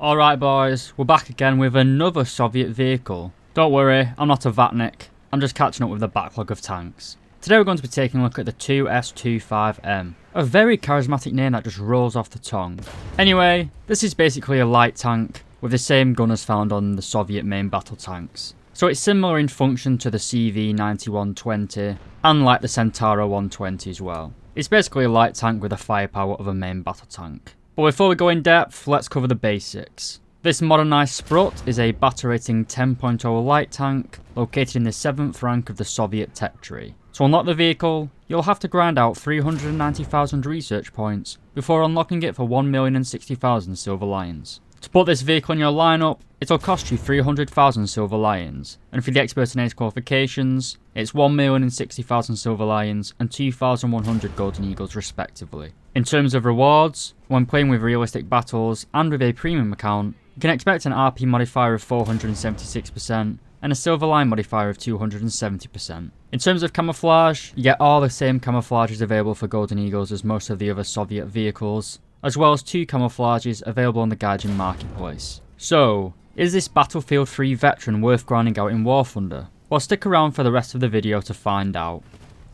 Alright boys, we're back again with another Soviet vehicle. Don't worry, I'm not a vatnik, I'm just catching up with the backlog of tanks. Today we're going to be taking a look at the 2S25M, a very charismatic name that just rolls off the tongue. Anyway, this is basically a light tank with the same gun as found on the Soviet main battle tanks. So it's similar in function to the CV-9120 and like the Centauro 120 as well. It's basically a light tank with the firepower of a main battle tank. But before we go in depth, let's cover the basics. This modernised Sprut is a battle rating 10.0 light tank located in the 7th rank of the Soviet tech tree. To unlock the vehicle, you'll have to grind out 390,000 research points before unlocking it for 1,060,000 silver lions. To put this vehicle in your lineup, it'll cost you 300,000 silver lions, and for the expert and ace qualifications, it's 1,060,000 silver lions and 2,100 golden eagles respectively. In terms of rewards, when playing with realistic battles and with a premium account, you can expect an RP modifier of 476% and a silver line modifier of 270%. In terms of camouflage, you get all the same camouflages available for golden eagles as most of the other Soviet vehicles, as well as 2 camouflages available on the Gaijin marketplace. So, is this Battlefield 3 veteran worth grinding out in War Thunder? Well, stick around for the rest of the video to find out.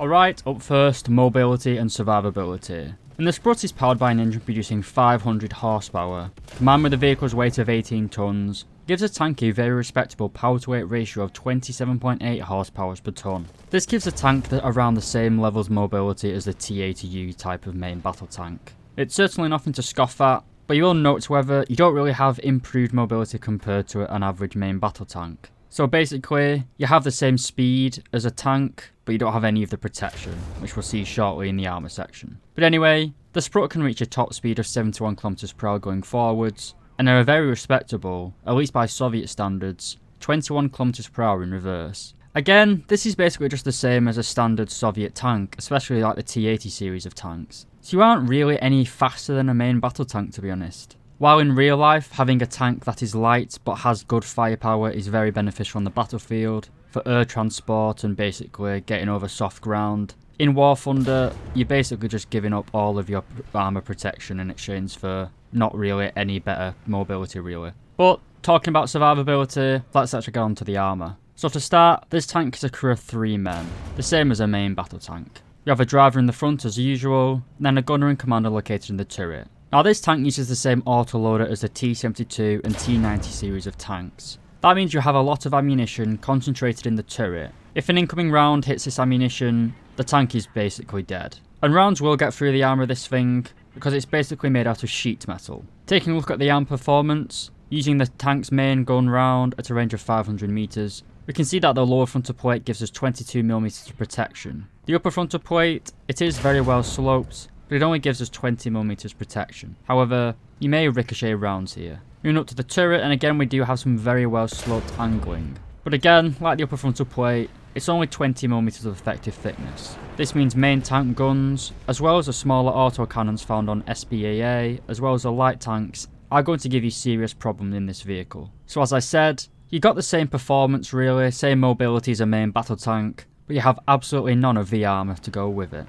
Alright, up first, mobility and survivability. And the Sprut is powered by an engine producing 500 horsepower. Combined with the vehicle's weight of 18 tons, gives a tank a very respectable power to weight ratio of 27.8 horsepower per ton. This gives a tank around the same level's mobility as the T-80U type of main battle tank. It's certainly nothing to scoff at, but you will note however, you don't really have improved mobility compared to an average main battle tank. So basically, you have the same speed as a tank, but you don't have any of the protection, which we'll see shortly in the armour section. But anyway, the Sprut can reach a top speed of 71 km/h going forwards, and they're very respectable, at least by Soviet standards, 21 km/h in reverse. Again, this is basically just the same as a standard Soviet tank, especially like the T-80 series of tanks. So you aren't really any faster than a main battle tank, to be honest. While in real life, having a tank that is light but has good firepower is very beneficial on the battlefield, for air transport and basically getting over soft ground. In War Thunder, you're basically just giving up all of your armour protection in exchange for not really any better mobility really. But talking about survivability, let's actually get on to the armour. So to start, this tank is a crew of 3 men, the same as a main battle tank. You have a driver in the front as usual, and then a gunner and commander located in the turret. Now this tank uses the same autoloader as the T-72 and T-90 series of tanks. That means you have a lot of ammunition concentrated in the turret. If an incoming round hits this ammunition, the tank is basically dead. And rounds will get through the armour of this thing, because it's basically made out of sheet metal. Taking a look at the arm performance, using the tank's main gun round at a range of 500 meters, we can see that the lower frontal plate gives us 22mm of protection. The upper frontal plate, it is very well sloped, but it only gives us 20mm protection. However, you may ricochet rounds here. Moving up to the turret, and again we do have some very well sloped angling. But again, like the upper frontal plate, it's only 20mm of effective thickness. This means main tank guns, as well as the smaller autocannons found on SBAA, as well as the light tanks, are going to give you serious problems in this vehicle. So as I said, you got the same performance really, same mobility as a main battle tank, but you have absolutely none of the armour to go with it.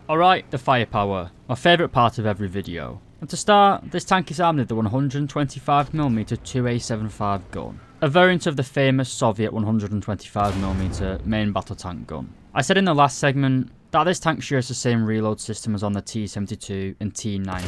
Alright, the firepower, my favourite part of every video. And to start, this tank is armed with the 125mm 2A75 gun, a variant of the famous Soviet 125mm main battle tank gun. I said in the last segment that this tank shares the same reload system as on the T-72 and T-90.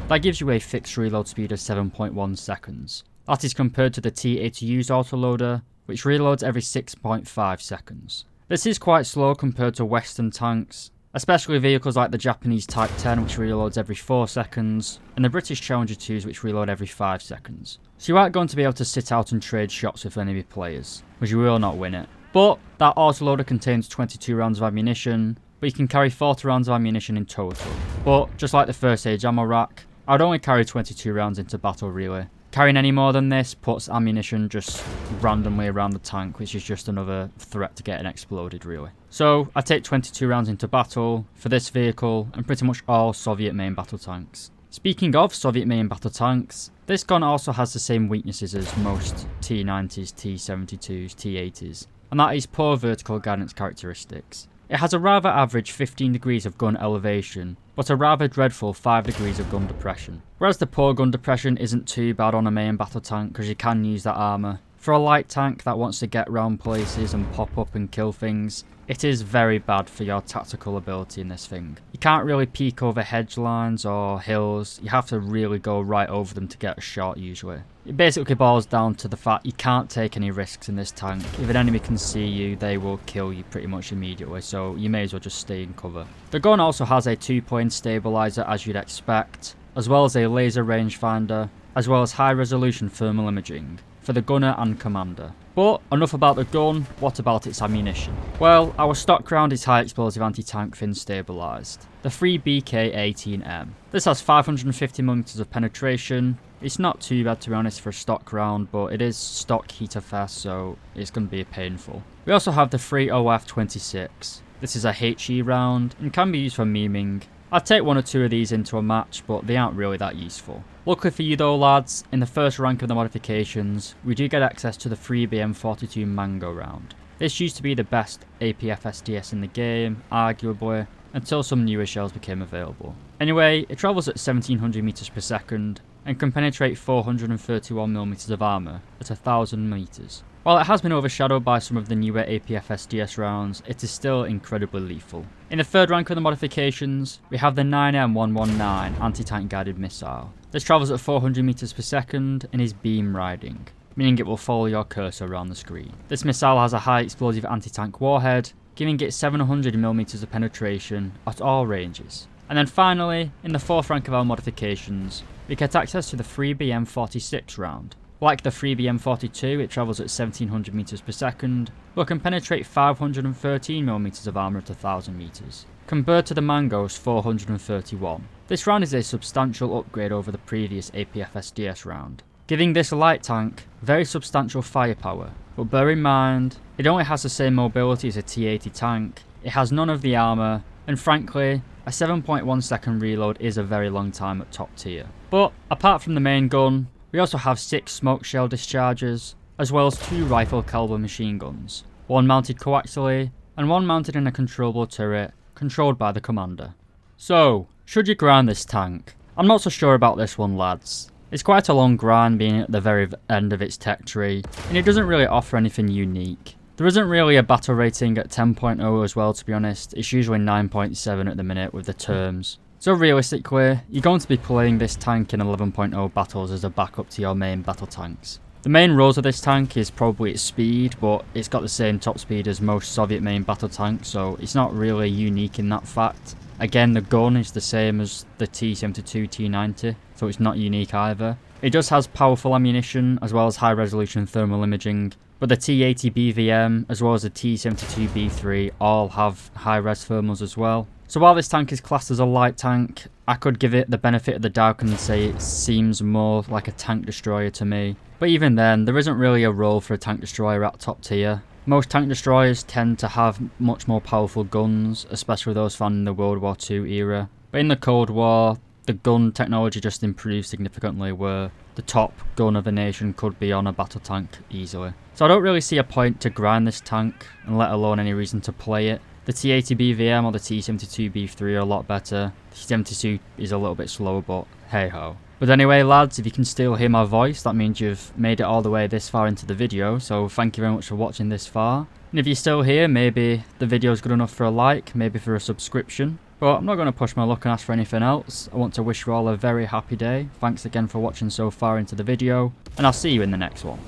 That gives you a fixed reload speed of 7.1 seconds. That is compared to the T-80U's autoloader, which reloads every 6.5 seconds. This is quite slow compared to Western tanks, especially vehicles like the Japanese Type 10 which reloads every 4 seconds, and the British Challenger 2s which reload every 5 seconds. So you aren't going to be able to sit out and trade shots with enemy players, because you will not win it. But that autoloader contains 22 rounds of ammunition, but you can carry 40 rounds of ammunition in total. But just like the first age ammo rack, I would only carry 22 rounds into battle really. Carrying any more than this puts ammunition just randomly around the tank, which is just another threat to getting exploded really. So I take 22 rounds into battle for this vehicle and pretty much all Soviet main battle tanks. Speaking of Soviet main battle tanks, this gun also has the same weaknesses as most T-90s, T-72s, T-80s, and that is poor vertical guidance characteristics. It has a rather average 15 degrees of gun elevation, but a rather dreadful 5 degrees of gun depression. Whereas the poor gun depression isn't too bad on a main battle tank because you can use that armour. For a light tank that wants to get around places and pop up and kill things, it is very bad for your tactical ability in this thing. You can't really peek over hedge lines or hills, you have to really go right over them to get a shot usually. It basically boils down to the fact you can't take any risks in this tank. If an enemy can see you, they will kill you pretty much immediately, so you may as well just stay in cover. The gun also has a 2-point stabilizer as you'd expect, as well as a laser rangefinder, as well as high resolution thermal imaging for the gunner and commander. But enough about the gun, what about its ammunition? Well, our stock round is high explosive anti-tank fin stabilised, the 3BK18M. This has 550mm of penetration. It's not too bad to be honest for a stock round, but it is stock heater fast, so it's going to be painful. We also have the 3OF26. This is a HE round and can be used for memeing. I'd take 1 or 2 of these into a match, but they aren't really that useful. Luckily for you though lads, in the first rank of the modifications, we do get access to the 3BM42 Mango round. This used to be the best APF SDS in the game, arguably, until some newer shells became available. Anyway, it travels at 1700 meters per second and can penetrate 431mm of armour at 1000 meters. While it has been overshadowed by some of the newer APF SDS rounds, it is still incredibly lethal. In the third rank of the modifications, we have the 9M119 anti-tank guided missile. This travels at 400 meters per second and is beam riding, meaning it will follow your cursor around the screen. This missile has a high explosive anti-tank warhead, giving it 700mm of penetration at all ranges. And then finally, in the fourth rank of our modifications, we get access to the 3BM46 round. Like the 3BM42, it travels at 1700 meters per second, but can penetrate 513mm of armour at 1000 meters, compared to the Mango's 431. This round is a substantial upgrade over the previous APF SDS round, giving this light tank very substantial firepower, but bear in mind, it only has the same mobility as a T80 tank, it has none of the armour, and frankly, a 7.1 second reload is a very long time at top tier. But apart from the main gun, we also have 6 smoke shell dischargers, as well as 2 rifle caliber machine guns, one mounted coaxially, and one mounted in a controllable turret, controlled by the commander. So, should you grind this tank? I'm not so sure about this one lads. It's quite a long grind being at the very end of its tech tree, and it doesn't really offer anything unique. There isn't really a battle rating at 10.0 as well to be honest, it's usually 9.7 at the minute with the terms. So realistically, you're going to be playing this tank in 11.0 battles as a backup to your main battle tanks. The main roles of this tank is probably its speed, but it's got the same top speed as most Soviet main battle tanks, so it's not really unique in that fact. Again, the gun is the same as the T72 T90, so it's not unique either. It just has powerful ammunition as well as high resolution thermal imaging, but the T80 BVM as well as the T72 B3 all have high res thermals as well. So while this tank is classed as a light tank, I could give it the benefit of the doubt and say it seems more like a tank destroyer to me. But even then, there isn't really a role for a tank destroyer at top tier. Most tank destroyers tend to have much more powerful guns, especially those found in the World War II era. But in the Cold War, the gun technology just improved significantly where the top gun of a nation could be on a battle tank easily. So I don't really see a point to grind this tank, and let alone any reason to play it. The T80 BVM or the T72 B3 are a lot better. The T72 is a little bit slower, but hey ho. But anyway lads, if you can still hear my voice, that means you've made it all the way this far into the video, so thank you very much for watching this far. And if you're still here, maybe the video is good enough for a like, maybe for a subscription. But I'm not going to push my luck and ask for anything else. I want to wish you all a very happy day. Thanks again for watching so far into the video, and I'll see you in the next one.